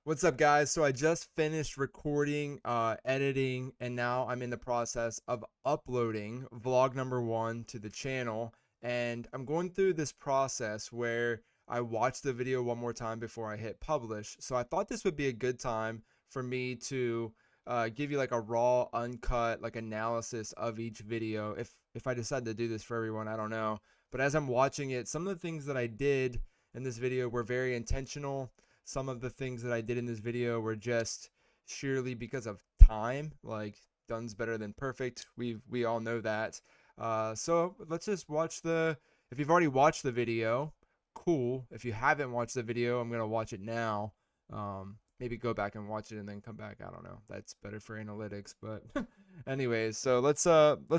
What's up, guys? So I just finished recording, editing, and now I'm in the process of uploading vlog number one to the channel. And I'm going through this process where I watch the video one more time before I hit publish. So I thought this would be a good time for me to give you like a raw, uncut, like analysis of each video. If I decide to do this for everyone, I don't know. But as I'm watching it, some of the things that I did in this video were very intentional. Some of the things that I did in this video were just sheerly because of time. Like, done's better than perfect. We all know that. So let's just watch the. If you've already watched the video, cool. If you haven't watched the video, I'm gonna watch it now. Maybe go back and watch it and then come back. I don't know. That's better for analytics. But anyways, so let's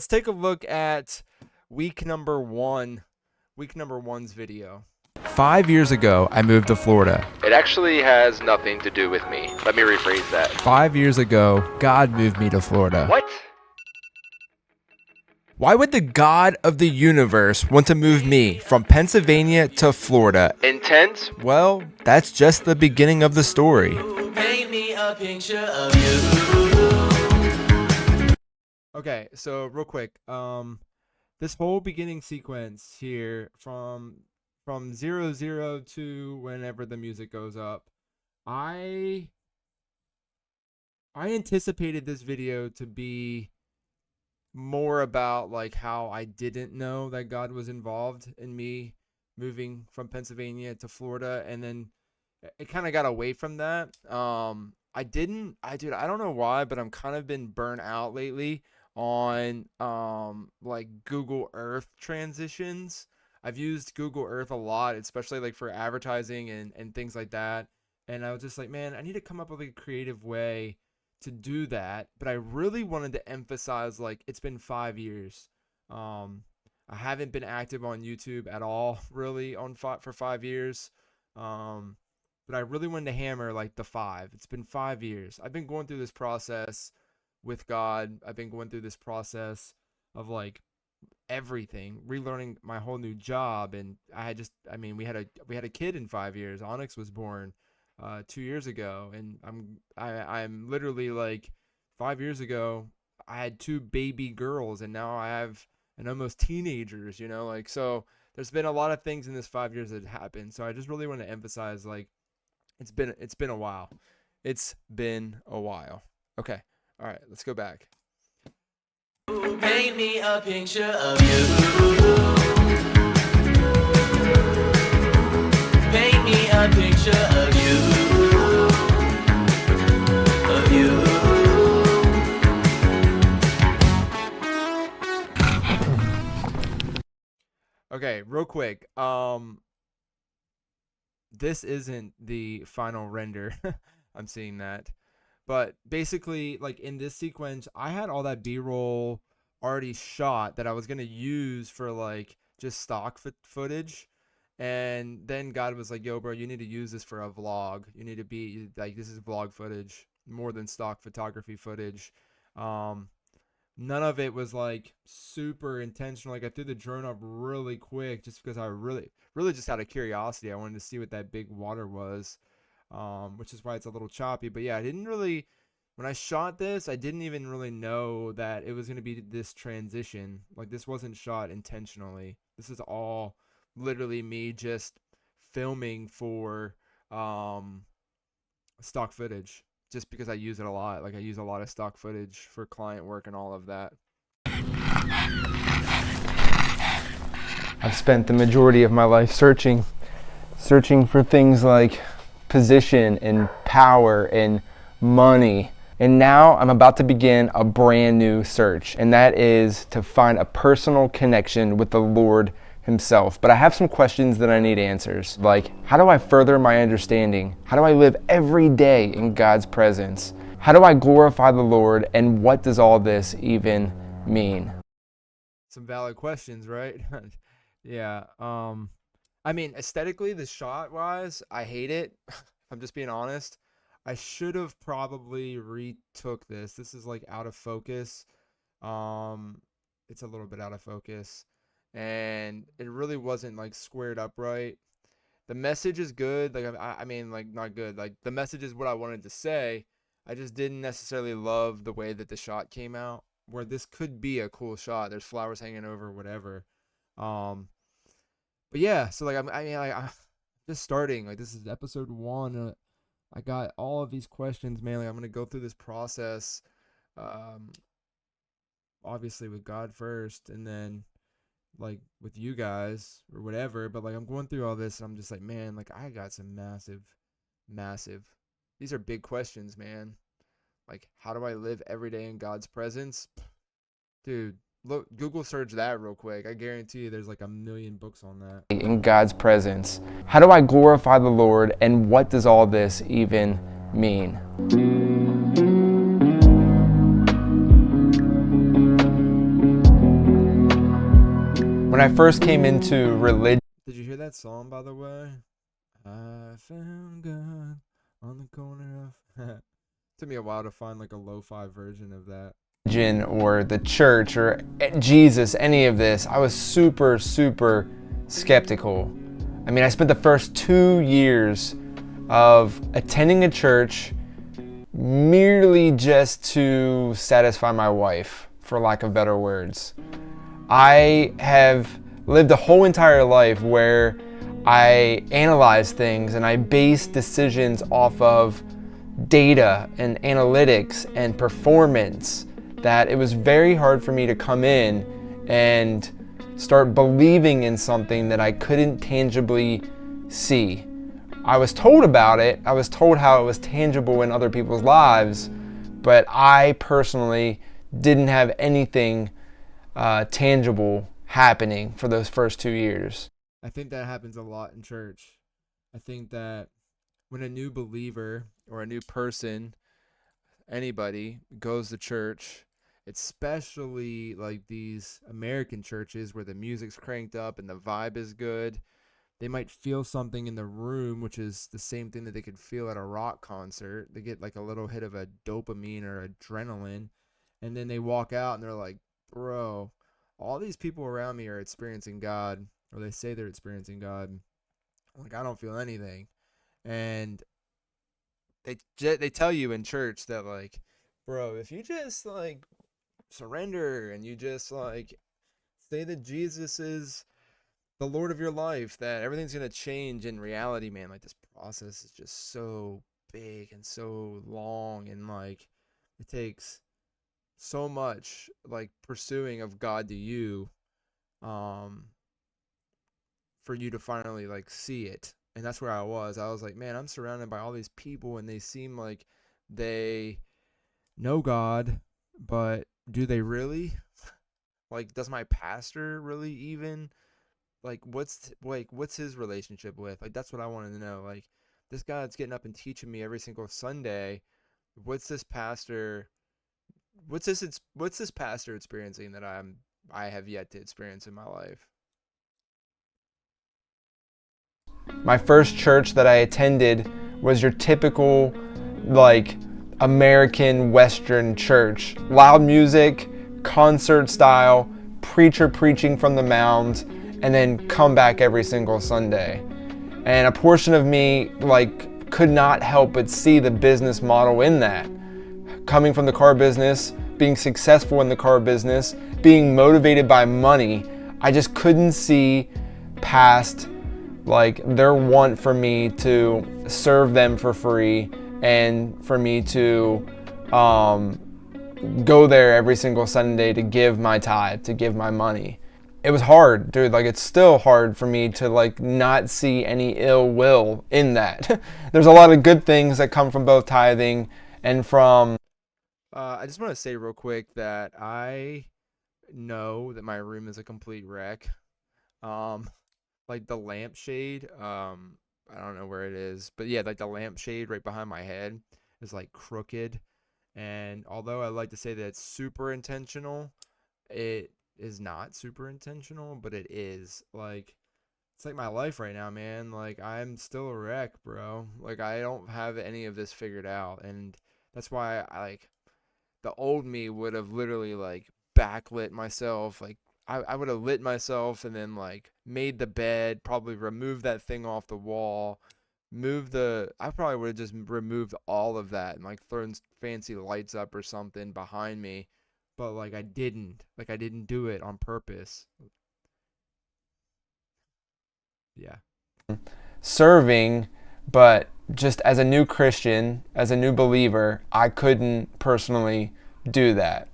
take a look at week number one. Week number one's video. 5 years ago, I moved to Florida. It actually has nothing to do with me. Let me rephrase that. 5 years ago, God moved me to Florida. What? Why would the God of the universe want to move me from Pennsylvania to Florida? Intent? Well, that's just the beginning of the story. Paint me a picture of you. Okay, so real quick, this whole beginning sequence here from 00 to whenever the music goes up, I anticipated this video to be more about like how I didn't know that God was involved in me moving from Pennsylvania to Florida, and then it kind of got away from that. I don't know why, but I'm kind of been burnt out lately on like Google Earth transitions. I've used Google Earth a lot, especially like for advertising and things like that. And I was just like, man, I need to come up with a creative way to do that. But I really wanted to emphasize like it's been 5 years. Um, I haven't been active on YouTube at all, really, for 5 years. Um, but I really wanted to hammer like the five. It's been 5 years. I've been going through this process with God. I've been going through this process of like everything, relearning my whole new job. And we had a kid in 5 years. Onyx was born 2 years ago, and I'm literally like 5 years ago I had two baby girls, and now I have an almost teenagers, like, so there's been a lot of things in this 5 years that happened. So I just really want to emphasize like it's been a while. It's been a while. Okay. All right, let's go back. Paint me a picture of you. Paint me a picture of you. Of you. Okay, real quick. This isn't the final render. I'm seeing that. But basically, like in this sequence, I had all that B-roll already shot that I was gonna use for like just stock footage. And then God was like, "Yo, bro, you need to use this for a vlog. You need to be like, this is vlog footage more than stock photography footage." Um, None of it was like super intentional. Like I threw the drone up really quick just because I really just out of curiosity. I wanted to see what that big water was, which is why it's a little choppy. But yeah, I didn't really, when I shot this, I didn't even really know that it was going to be this transition. Like this wasn't shot intentionally. This is all literally me just filming for stock footage, just because I use it a lot. Like I use a lot of stock footage for client work and all of that. I've spent the majority of my life searching for things like position and power and money. And now I'm about to begin a brand new search, and that is to find a personal connection with the Lord Himself. But I have some questions that I need answers, like how do I further my understanding? How do I live every day in God's presence? How do I glorify the Lord, and what does all this even mean? Some valid questions, right? Yeah. I mean, aesthetically, the shot wise, I hate it. If I'm just being honest, I should have probably retook this. This is like out of focus. Um, it's a little bit out of focus, and it really wasn't like squared up right. the message is good. Like I mean, like not good. Like the message is what I wanted to say. I just didn't necessarily love the way that the shot came out. Where this could be a cool shot. There's flowers hanging over, whatever. Um, but yeah. So like I mean, I'm just starting. Like this is episode one. I got all of these questions, man. Like I'm gonna go through this process. Um, obviously with God first, and then like with you guys or whatever. But like I'm going through all this and I'm just like, man, like I got some massive these are big questions, man. Like how do I live every day in God's presence? Dude, look, Google search that real quick. I guarantee you there's like a million books on that. In God's presence. How do I glorify the Lord, and what does all this even mean? When I first came into religion, Did you hear that song, by the way? I found God on the corner of took me a while to find like a lo-fi version of that. or the church or Jesus, any of this, I was super skeptical. I mean, I spent the first 2 years of attending a church merely just to satisfy my wife, for lack of better words. I have lived a whole entire life where I analyze things and I base decisions off of data and analytics and performance, that it was very hard for me to come in and start believing in something that I couldn't tangibly see. I was told about it, I was told how it was tangible in other people's lives, but I personally didn't have anything tangible happening for those first 2 years. I think that happens a lot in church. I think that when a new believer or a new person, anybody, goes to church, especially like these American churches where the music's cranked up and the vibe is good, they might feel something in the room, which is the same thing that they could feel at a rock concert. They get like a little hit of a dopamine or adrenaline, and then they walk out and they're like, bro, all these people around me are experiencing God, or they say they're experiencing God. Like, I don't feel anything. And they tell you in church that, like, bro, if you just like surrender and you just like say that Jesus is the Lord of your life, that everything's gonna change. In reality, man, like this process is just so big and so long, and like it takes so much like pursuing of God to you, um, for you to finally like see it. And that's where I was. I was like, man, I'm surrounded by all these people and they seem like they know God, but do they really? Like, does my pastor really even like what's his relationship with? Like that's what I wanted to know. Like this guy that's getting up and teaching me every single Sunday, what's this pastor what's this pastor experiencing that I have yet to experience in my life? My first church that I attended was your typical, like, American Western church. Loud music, concert style, preacher preaching from the mound, and then come back every single Sunday. And a portion of me, like, could not help but see the business model in that. Coming from the car business, being successful in the car business, being motivated by money, I just couldn't see past like their want for me to serve them for free and for me to go there every single Sunday to give my tithe, to give my money. It was hard, dude. Like it's still hard for me to like not see any ill will in that. There's a lot of good things that come from both tithing and from I just want to say real quick that I know that my room is a complete wreck. Um, like the lampshade, I don't know where it is, but yeah, like the lampshade right behind my head is like crooked. And although I like to say that it's super intentional, it is not super intentional, but it is. Like it's like my life right now, man. Like I'm still a wreck, bro. Like I don't have any of this figured out, and that's why I like the old me would have literally like backlit myself like I would have lit myself and then like made the bed, probably removed that thing off the wall, I probably would have just removed all of that and like thrown fancy lights up or something behind me. But like I didn't do it on purpose. Yeah. Serving, but just as a new Christian, as a new believer, I couldn't personally do that.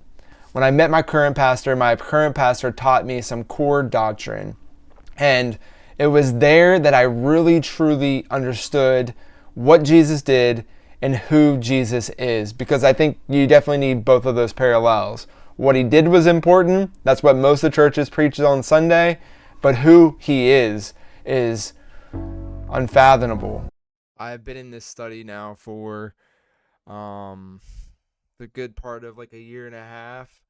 When I met my current pastor taught me some core doctrine. And it was there that I really truly understood what Jesus did and who Jesus is, because I think you definitely need both of those parallels. What he did was important. That's what most of the churches preach on Sunday. But who he is unfathomable. I've been in this study now for the good part of like a year and a half,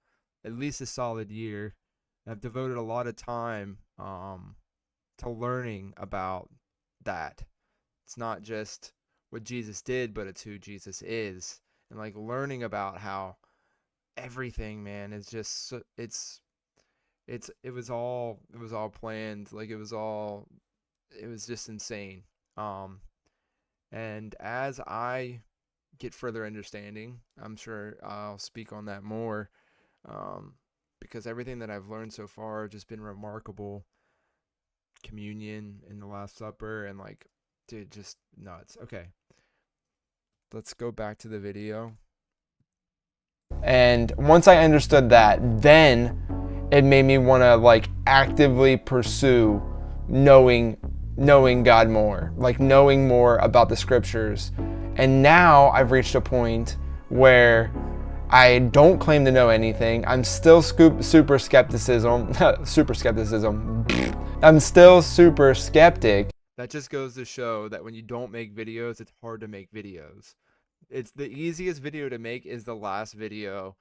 at least a solid year. I've devoted a lot of time to learning about that. It's not just what Jesus did, but it's who Jesus is, and like learning about how everything, man, is just it was all planned. Like it was just insane. And as I get further understanding, I'm sure I'll speak on that more, because everything that I've learned so far has just been remarkable. Communion in the Last Supper, and like, dude, just nuts. Okay, let's go back to the video. And once I understood that, then it made me want to like actively pursue knowing God more, like knowing more about the scriptures. And now I've reached a point where I don't claim to know anything. I'm still super skepticism. I'm still super skeptic. That just goes to show that when you don't make videos, it's hard to make videos. It's the easiest video to make is the last video,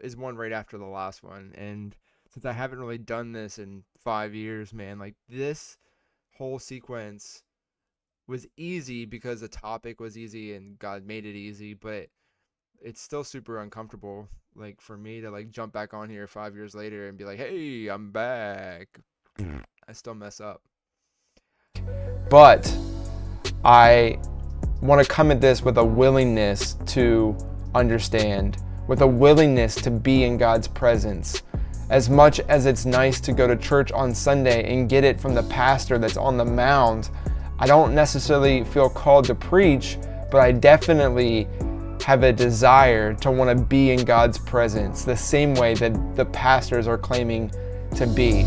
is one right after the last one. And since I haven't really done this in 5 years, man, like this whole sequence was easy because the topic was easy and God made it easy, but it's still super uncomfortable, like for me to like jump back on here 5 years later and be like, hey, I'm back. I still mess up. But I want to come at this with a willingness to understand, with a willingness to be in God's presence. As much as it's nice to go to church on Sunday and get it from the pastor that's on the mound, I don't necessarily feel called to preach, but I definitely have a desire to want to be in God's presence the same way that the pastors are claiming to be.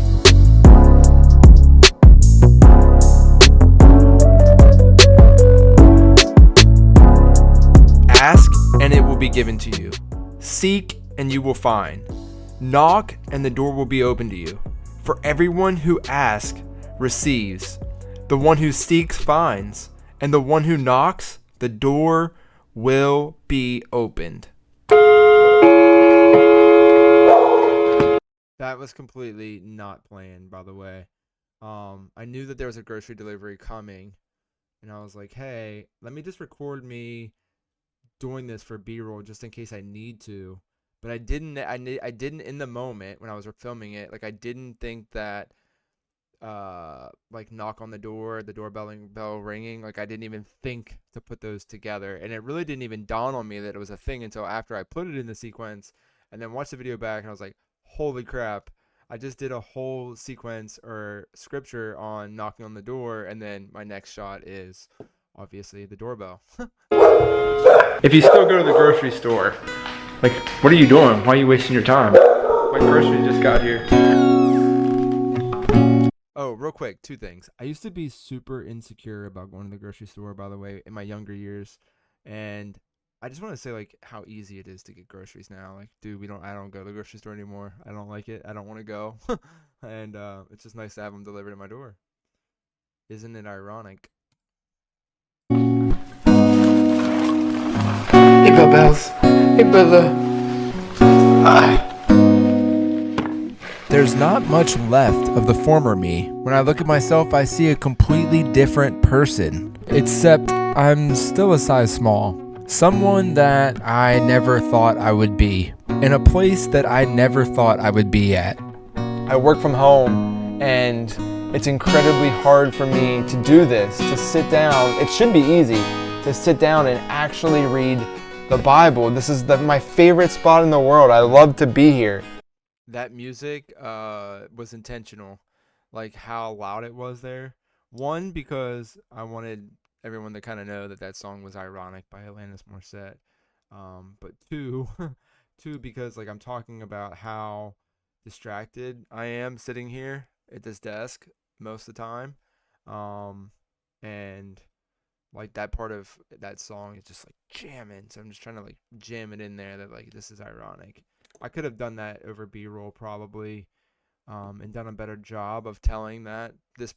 Ask and it will be given to you. Seek and you will find. Knock and the door will be open to you. For everyone who asks receives. The one who seeks finds. And the one who knocks, the door will be opened. That was completely not planned, by the way. I knew that there was a grocery delivery coming, and I was like, hey, let me just record me doing this for B-roll just in case I need to. But I didn't in the moment when I was filming it, like I didn't think that like knock on the doorbell ringing, like I didn't even think to put those together, and it really didn't even dawn on me that it was a thing until after I put it in the sequence and then watched the video back, and I was like, holy crap, I just did a whole sequence or scripture on knocking on the door, and then my next shot is obviously the doorbell. If you still go to the grocery store, like, what are you doing? Why are you wasting your time? My groceries just got here. Oh, real quick, two things. I used to be super insecure about going to the grocery store, by the way, in my younger years. And I just want to say, like, how easy it is to get groceries now. Like, dude, I don't go to the grocery store anymore. I don't like it. I don't want to go. And it's just nice to have them delivered at my door. Isn't it ironic? Hey, Bells. Hey, Bella. There's not much left of the former me. When I look at myself, I see a completely different person. Except I'm still a size small. Someone that I never thought I would be. In a place that I never thought I would be at. I work from home, and it's incredibly hard for me to do this, to sit down. It should be easy to sit down and actually read the Bible. This is my favorite spot in the world. I love to be here. That music was intentional, like how loud it was there. One, because I wanted everyone to kind of know that that song was ironic by Alanis Morissette. But two, because like I'm talking about how distracted I am sitting here at this desk most of the time. And like that part of that song is just like jamming. So I'm just trying to like jam it in there that like this is ironic. I could have done that over B-roll probably, and done a better job of telling that this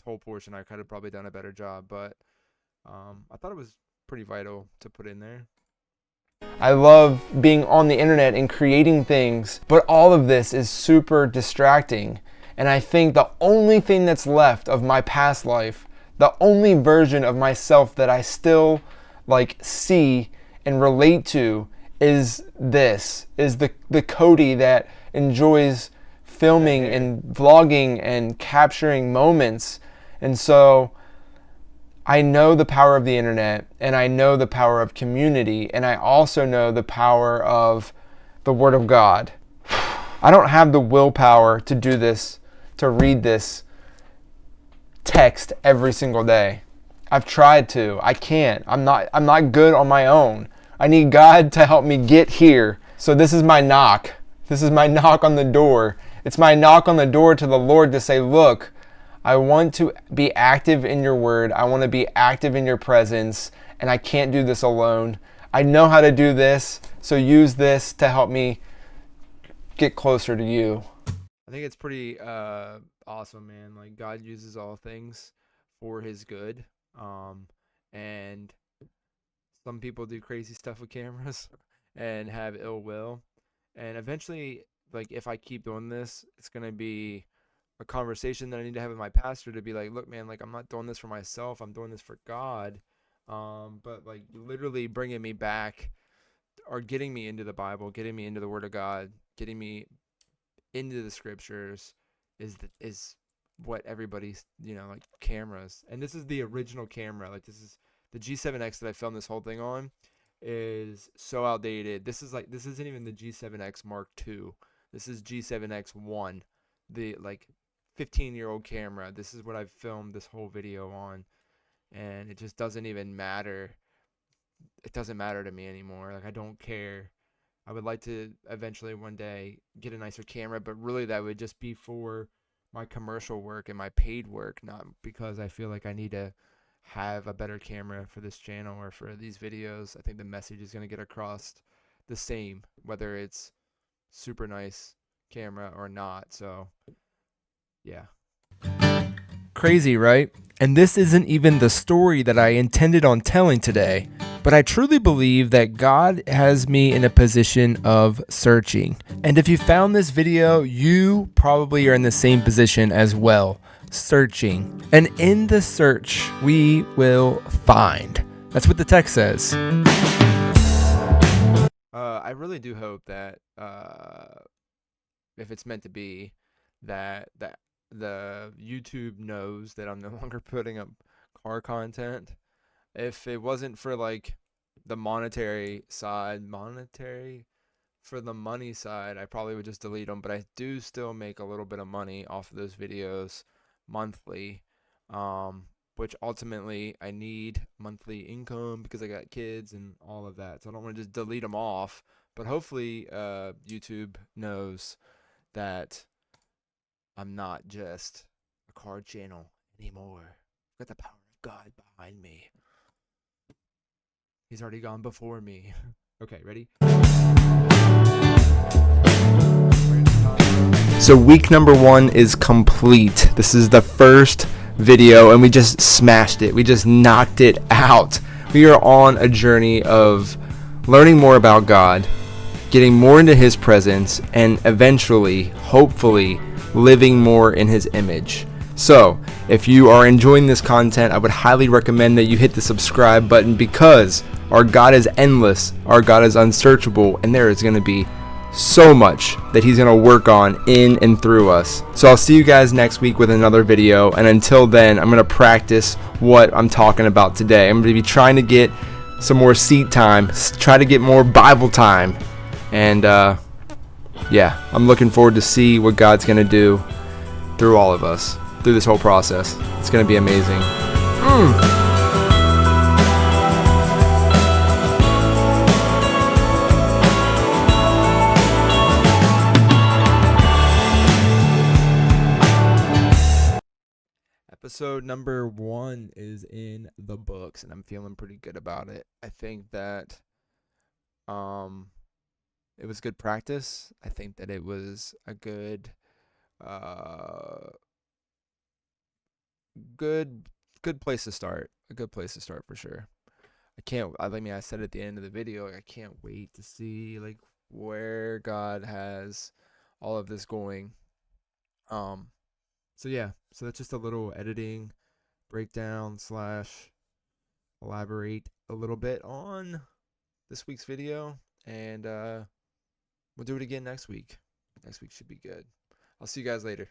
whole portion I could have probably done a better job, but I thought it was pretty vital to put in there. I love being on the internet and creating things, but all of this is super distracting. And I think the only thing that's left of my past life, the only version of myself that I still like see and relate to is the Cody that enjoys filming and vlogging and capturing moments. And so I know the power of the internet, and I know the power of community, and I also know the power of the Word of God. I don't have the willpower to do this, to read this text every single day. I've tried to. I can't. I'm not good on my own. I need God to help me get here. So this is my knock. This is my knock on the door. It's my knock on the door to the Lord to say, look, I want to be active in your word. I want to be active in your presence, and I can't do this alone. I know how to do this, so use this to help me get closer to you. I think it's pretty awesome, man. Like God uses all things for his good. And some people do crazy stuff with cameras and have ill will. And eventually, like if I keep doing this, it's going to be a conversation that I need to have with my pastor to be like, look, man, like I'm not doing this for myself. I'm doing this for God. But like literally bringing me back or getting me into the Bible, getting me into the Word of God, getting me into the scriptures is what everybody's, like cameras. And this is the original camera. Like this is the G7X that I filmed this whole thing on is so outdated. This isn't even the G7X Mark II. This is G7X1, the like 15-year-old camera. This is what I've filmed this whole video on, and it just doesn't even matter. It doesn't matter to me anymore. Like I don't care. I would like to eventually one day get a nicer camera, but really that would just be for my commercial work and my paid work, not because I feel like I need to have a better camera for this channel or for these videos. I think the message is going to get across the same, whether it's super nice camera or not. So yeah. Crazy, right? And this isn't even the story that I intended on telling today, but I truly believe that God has me in a position of searching. And if you found this video, you probably are in the same position as well, searching. And in the search, we will find. That's what the text says. I really do hope that if it's meant to be, that the YouTube knows that I'm no longer putting up car content. If it wasn't for like the monetary for the money side, I probably would just delete them. But I do still make a little bit of money off of those videos monthly, which ultimately I need monthly income because I got kids and all of that. So I don't want to just delete them off. But hopefully YouTube knows that I'm not just a car channel anymore. I've got the power of God behind me. He's already gone before me. Okay, ready? So week number 1 is complete. This is the first video and we just smashed it. We just knocked it out. We are on a journey of learning more about God, getting more into his presence, and eventually, hopefully, living more in his image. So if you are enjoying this content, I would highly recommend that you hit the subscribe button because our God is endless, our God is unsearchable, and there is going to be so much that he's going to work on in and through us. So I'll see you guys next week with another video, and until then, I'm going to practice what I'm talking about today. I'm going to be trying to get some more seat time, try to get more Bible time, and yeah, I'm looking forward to see what God's going to do through all of us, through this whole process. It's going to be amazing. Episode number 1 is in the books, and I'm feeling pretty good about it. I think that it was good practice. I think that it was a good good place to start. A good place to start for sure. I said at the end of the video, like, I can't wait to see like where God has all of this going. So yeah, so that's just a little editing breakdown / elaborate a little bit on this week's video, and we'll do it again next week. Next week should be good. I'll see you guys later.